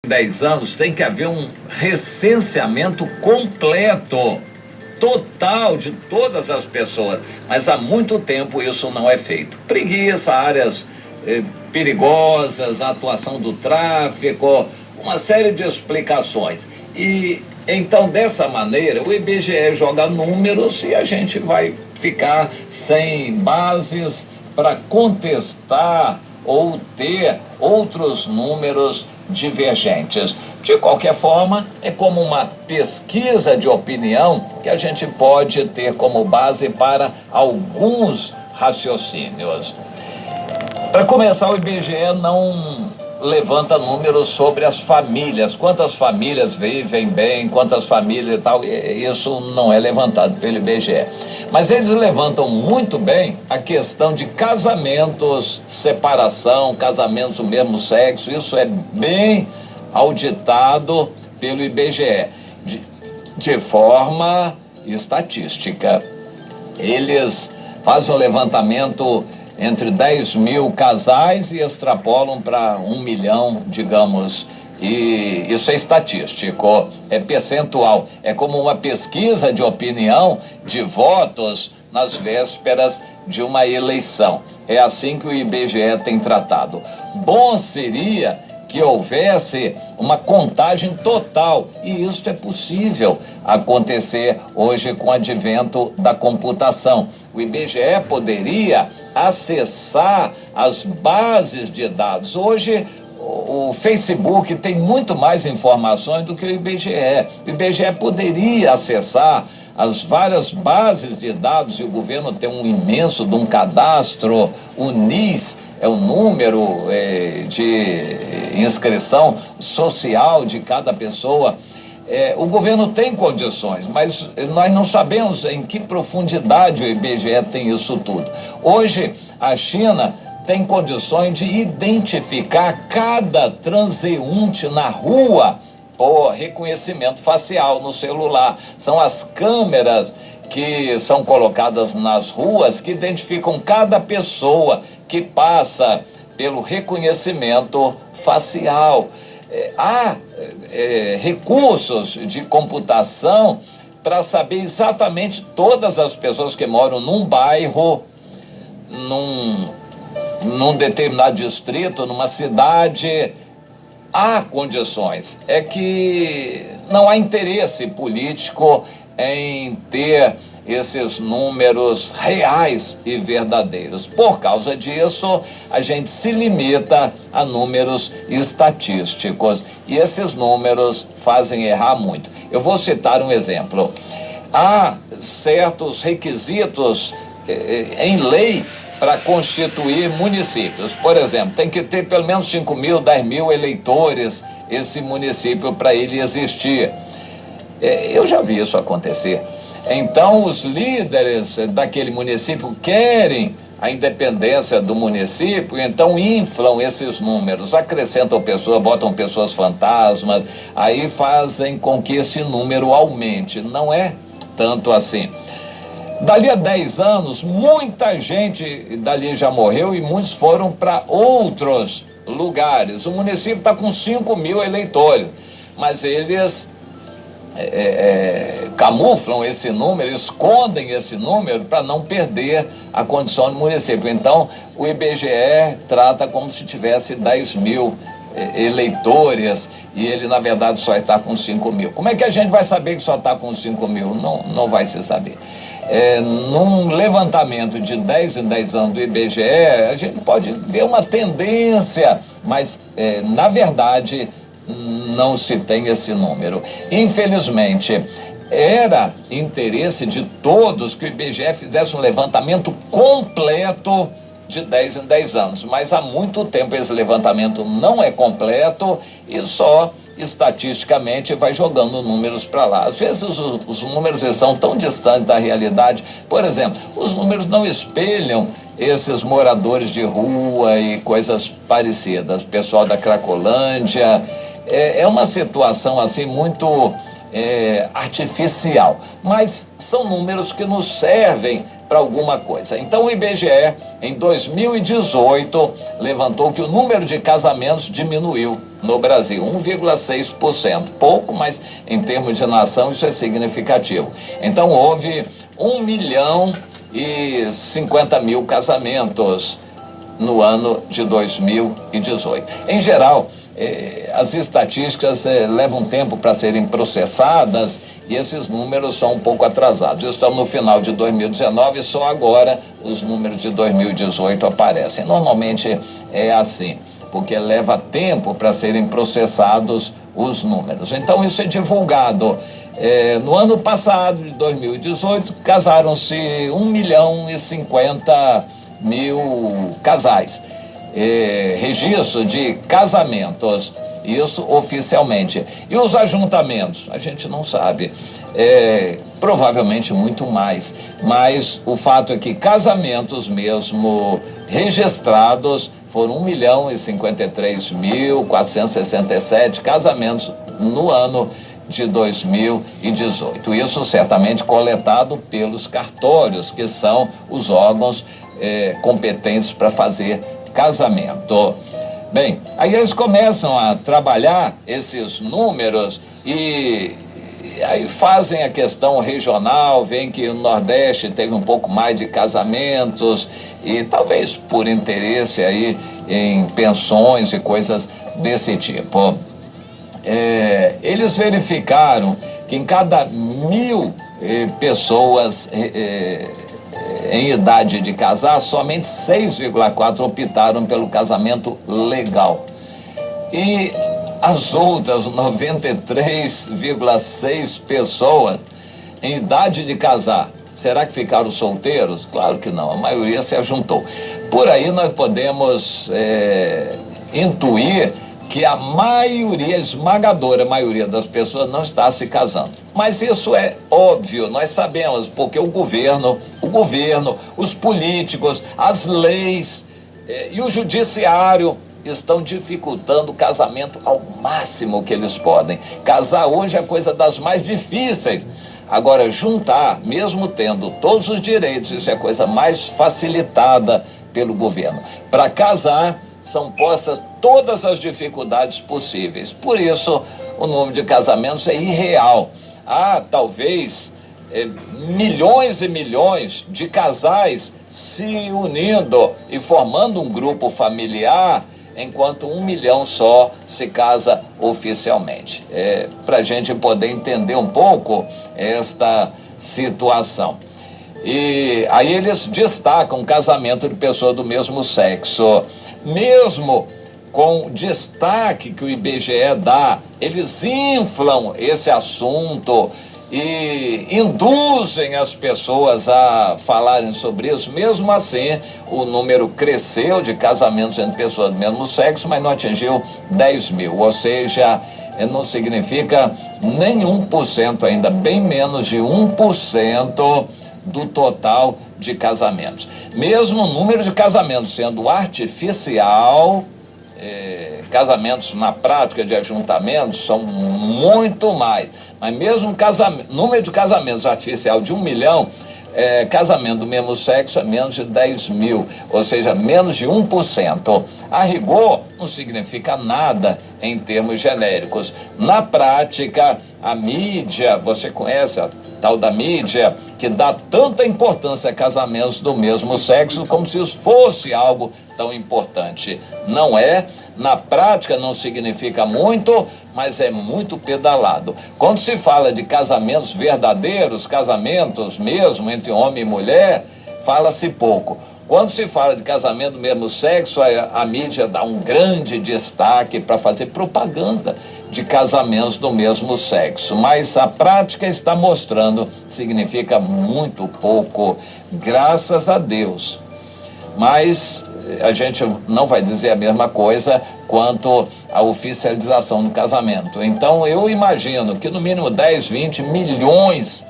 10 anos tem que haver um recenseamento completo, total de todas as pessoas, mas há muito tempo isso não é feito. Preguiça, áreas perigosas, a atuação do tráfico, uma série de explicações. E então, dessa maneira, o IBGE joga números e a gente vai ficar sem bases para contestar ou ter outros números divergentes. De qualquer forma, é como uma pesquisa de opinião que a gente pode ter como base para alguns raciocínios. Para começar, o IBGE não levanta números sobre as famílias, quantas famílias vivem bem, quantas famílias e tal, isso não é levantado pelo IBGE. Mas eles levantam muito bem a questão de casamentos, separação, casamentos do mesmo sexo, isso é bem auditado pelo IBGE, de forma estatística. Eles fazem um levantamento entre 10 mil casais e extrapolam para 1 milhão, digamos, e isso é estatístico, é percentual, é como uma pesquisa de opinião de votos nas vésperas de uma eleição. É assim que o IBGE tem tratado. Bom seria que houvesse uma contagem total, e isso é possível acontecer hoje com o advento da computação. O IBGE poderia acessar as bases de dados. Hoje, o Facebook tem muito mais informações do que o IBGE. O IBGE poderia acessar as várias bases de dados, e o governo tem um imenso de um cadastro, o NIS, é o número de inscrição social de cada pessoa. O governo tem condições, mas nós não sabemos em que profundidade o IBGE tem isso tudo. Hoje, a China tem condições de identificar cada transeunte na rua por reconhecimento facial no celular. São as câmeras que são colocadas nas ruas que identificam cada pessoa que passa pelo reconhecimento facial. Há recursos de computação para saber exatamente todas as pessoas que moram num bairro, num determinado distrito, numa cidade. Há condições, é que não há interesse político em ter esses números reais e verdadeiros. Por causa disso, a gente se limita a números estatísticos, e esses números fazem errar muito. Eu vou citar um exemplo. Há certos requisitos em lei para constituir municípios. Por exemplo, tem que ter pelo menos 5 mil, 10 mil eleitores esse município para ele existir. Eu já vi isso acontecer. Então, os líderes daquele município querem a independência do município, então inflam esses números, acrescentam pessoas, botam pessoas fantasmas, aí fazem com que esse número aumente. Não é tanto assim. Dali a 10 anos, muita gente dali já morreu e muitos foram para outros lugares. O município está com 5 mil eleitores, mas eles camuflam esse número, escondem esse número para não perder a condição do município. Então, o IBGE trata como se tivesse 10 mil eleitores e ele, na verdade, só está com 5 mil. Como é que a gente vai saber que só está com 5 mil? Não vai se saber. Num levantamento de 10 em 10 anos do IBGE, a gente pode ver uma tendência, mas, na verdade, não se tem esse número. Infelizmente, era interesse de todos que o IBGE fizesse um levantamento completo de 10 em 10 anos, mas há muito tempo esse levantamento não é completo e só estatisticamente vai jogando números para lá. Às vezes os números estão tão distantes da realidade. Por exemplo, os números não espelham esses moradores de rua e coisas parecidas, pessoal da Cracolândia. É uma situação assim muito artificial, mas são números que nos servem para alguma coisa. Então o IBGE, em 2018, levantou que o número de casamentos diminuiu no Brasil, 1,6%. Pouco, mas em termos de nação isso é significativo. Então houve 1.050.000 casamentos no ano de 2018. Em geral, as estatísticas levam tempo para serem processadas e esses números são um pouco atrasados. Estamos no final de 2019 e só agora os números de 2018 aparecem. Normalmente é assim, porque leva tempo para serem processados os números. Então isso é divulgado. No ano passado, de 2018, casaram-se 1.050.000 casais. Registro de casamentos, isso oficialmente. E os ajuntamentos? A gente não sabe. Provavelmente muito mais. Mas o fato é que casamentos mesmo registrados foram 1.053.467 casamentos no ano de 2018. Isso certamente coletado pelos cartórios, que são os órgãos competentes para fazer casamento. Bem, aí eles começam a trabalhar esses números e aí fazem a questão regional, veem que o Nordeste teve um pouco mais de casamentos e talvez por interesse aí em pensões e coisas desse tipo. Eles verificaram que em cada 1.000 pessoas em idade de casar, somente 6,4 optaram pelo casamento legal. E as outras 93,6 pessoas em idade de casar, será que ficaram solteiros? Claro que não, a maioria se ajuntou. Por aí nós podemos intuir que a maioria, esmagadora maioria das pessoas não está se casando. Mas isso é óbvio, nós sabemos, porque o governo, os políticos, as leis e o judiciário estão dificultando o casamento ao máximo que eles podem. Casar hoje é a coisa das mais difíceis. Agora, juntar, mesmo tendo todos os direitos, isso é a coisa mais facilitada pelo governo. Para casar, são postas todas as dificuldades possíveis. Por isso, o número de casamentos é irreal. Há, talvez, milhões e milhões de casais se unindo e formando um grupo familiar, enquanto 1 milhão só se casa oficialmente. Para a gente poder entender um pouco esta situação. E aí eles destacam o casamento de pessoas do mesmo sexo. Mesmo com destaque que o IBGE dá, eles inflam esse assunto e induzem as pessoas a falarem sobre isso. Mesmo assim, o número cresceu de casamentos entre pessoas do mesmo sexo, mas não atingiu 10.000, ou seja, não significa nem 1% ainda, bem menos de 1% do total de casamentos. Mesmo o número de casamentos sendo artificial, casamentos na prática de ajuntamentos são muito mais. Mas mesmo número de casamentos artificial de 1 milhão, casamento do mesmo sexo é menos de 10.000, ou seja, menos de 1%. A rigor, não significa nada em termos genéricos. Na prática, a mídia, você conhece a tal da mídia, que dá tanta importância a casamentos do mesmo sexo como se isso fosse algo tão importante. Não é, na prática não significa muito, mas é muito pedalado. Quando se fala de casamentos verdadeiros, casamentos mesmo entre homem e mulher, fala-se pouco. Quando se fala de casamento do mesmo sexo, a mídia dá um grande destaque para fazer propaganda de casamentos do mesmo sexo. Mas a prática está mostrando que significa muito pouco, graças a Deus. Mas a gente não vai dizer a mesma coisa quanto à oficialização do casamento. Então eu imagino que no mínimo 10, 20 milhões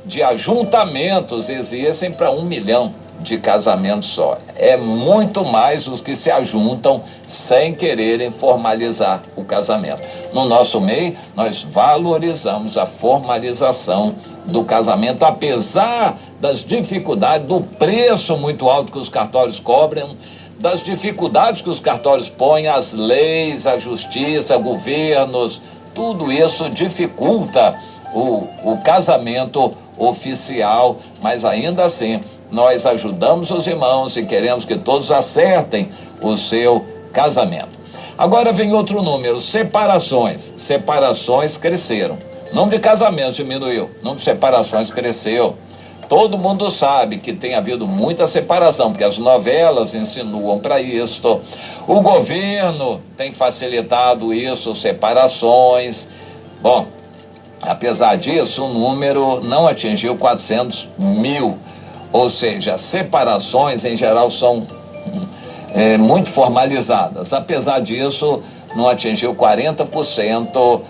de ajuntamentos existem para 1 milhão de casamento só. É muito mais os que se ajuntam sem quererem formalizar o casamento. No nosso meio, nós valorizamos a formalização do casamento, apesar das dificuldades, do preço muito alto que os cartórios cobram, das dificuldades que os cartórios põem, as leis, a justiça, governos, tudo isso dificulta o casamento oficial, mas ainda assim nós ajudamos os irmãos e queremos que todos acertem o seu casamento. Agora vem outro número, separações. Separações cresceram. O número de casamentos diminuiu, o número de separações cresceu. Todo mundo sabe que tem havido muita separação, porque as novelas insinuam para isso. O governo tem facilitado isso, separações. Bom, apesar disso, o número não atingiu 400 mil. Ou seja, separações em geral são muito formalizadas. Apesar disso, não atingiu 40%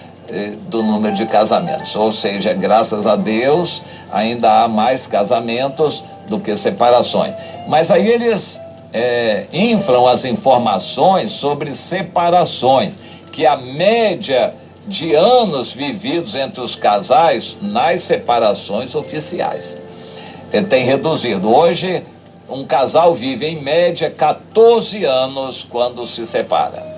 do número de casamentos. Ou seja, graças a Deus, ainda há mais casamentos do que separações. Mas aí eles inflam as informações sobre separações, que a média de anos vividos entre os casais nas separações oficiais tem reduzido. Hoje, um casal vive em média 14 anos quando se separa.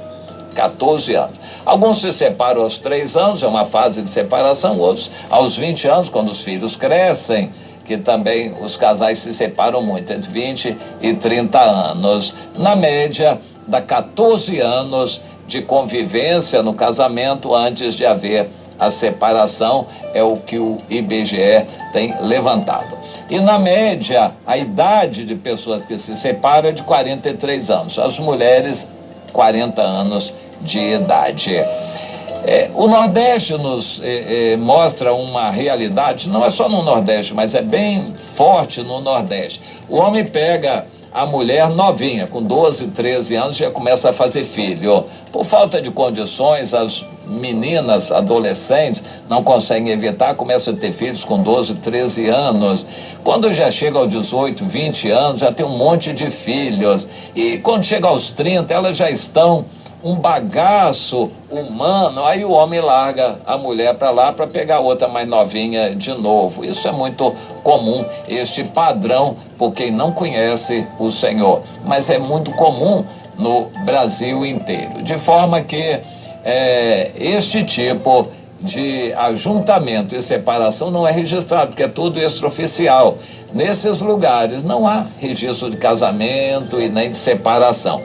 14 anos. Alguns se separam aos 3 anos, é uma fase de separação, outros aos 20 anos, quando os filhos crescem, que também os casais se separam muito, entre 20 e 30 anos. Na média, dá 14 anos de convivência no casamento antes de haver a separação, é o que o IBGE tem levantado. E na média, a idade de pessoas que se separam é de 43 anos. As mulheres, 40 anos de idade. O Nordeste nos mostra uma realidade, não é só no Nordeste, mas é bem forte no Nordeste. O homem pega a mulher novinha, com 12, 13 anos, já começa a fazer filho. Por falta de condições, as meninas, adolescentes, não conseguem evitar, começam a ter filhos com 12, 13 anos. Quando já chega aos 18, 20 anos, já tem um monte de filhos. E quando chega aos 30, elas já estão um bagaço humano, aí o homem larga a mulher para lá para pegar outra mais novinha de novo. Isso é muito comum, este padrão, por quem não conhece o Senhor. Mas é muito comum no Brasil inteiro. De forma que este tipo de ajuntamento e separação não é registrado, porque é tudo extraoficial. Nesses lugares não há registro de casamento e nem de separação.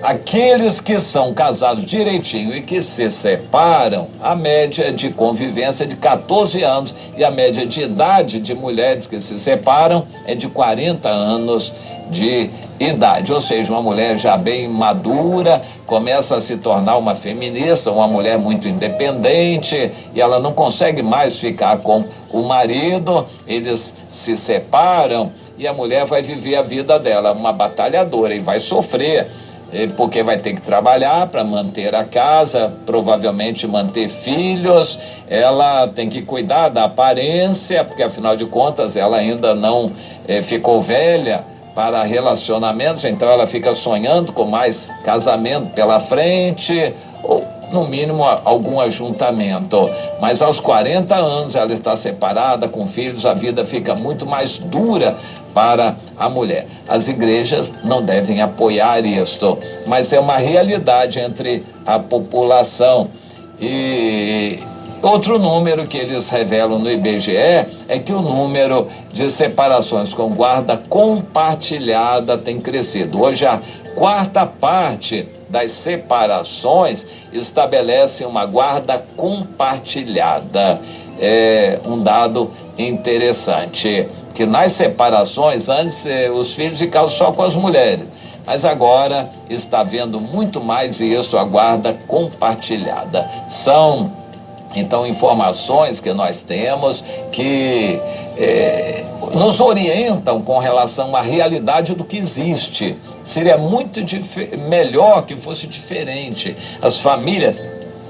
Aqueles que são casados direitinho e que se separam, a média de convivência é de 14 anos e a média de idade de mulheres que se separam é de 40 anos de idade. Ou seja, uma mulher já bem madura, começa a se tornar uma feminista, uma mulher muito independente, e ela não consegue mais ficar com o marido, eles se separam e a mulher vai viver a vida dela, uma batalhadora, e vai sofrer, porque vai ter que trabalhar para manter a casa, provavelmente manter filhos, ela tem que cuidar da aparência, porque afinal de contas ela ainda não ficou velha para relacionamentos, então ela fica sonhando com mais casamento pela frente, ou no mínimo algum ajuntamento. Mas aos 40 anos ela está separada, com filhos, a vida fica muito mais dura para a mulher. As igrejas não devem apoiar isto, mas é uma realidade entre a população. E outro número que eles revelam no IBGE é que o número de separações com guarda compartilhada tem crescido. Hoje a quarta parte das separações estabelece uma guarda compartilhada. É um dado interessante, que nas separações, antes os filhos ficavam só com as mulheres, mas agora está havendo muito mais isso, a guarda compartilhada. São, então, informações que nós temos que nos orientam com relação à realidade do que existe. Seria muito melhor que fosse diferente, as famílias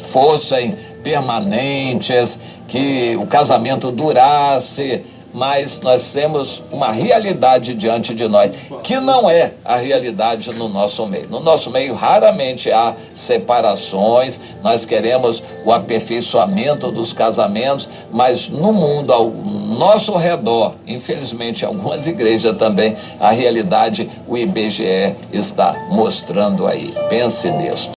fossem permanentes, que o casamento durasse mas nós temos uma realidade diante de nós, que não é a realidade no nosso meio. No nosso meio, raramente há separações, nós queremos o aperfeiçoamento dos casamentos, mas no mundo, ao nosso redor, infelizmente, algumas igrejas também, a realidade, o IBGE está mostrando aí. Pense nisso.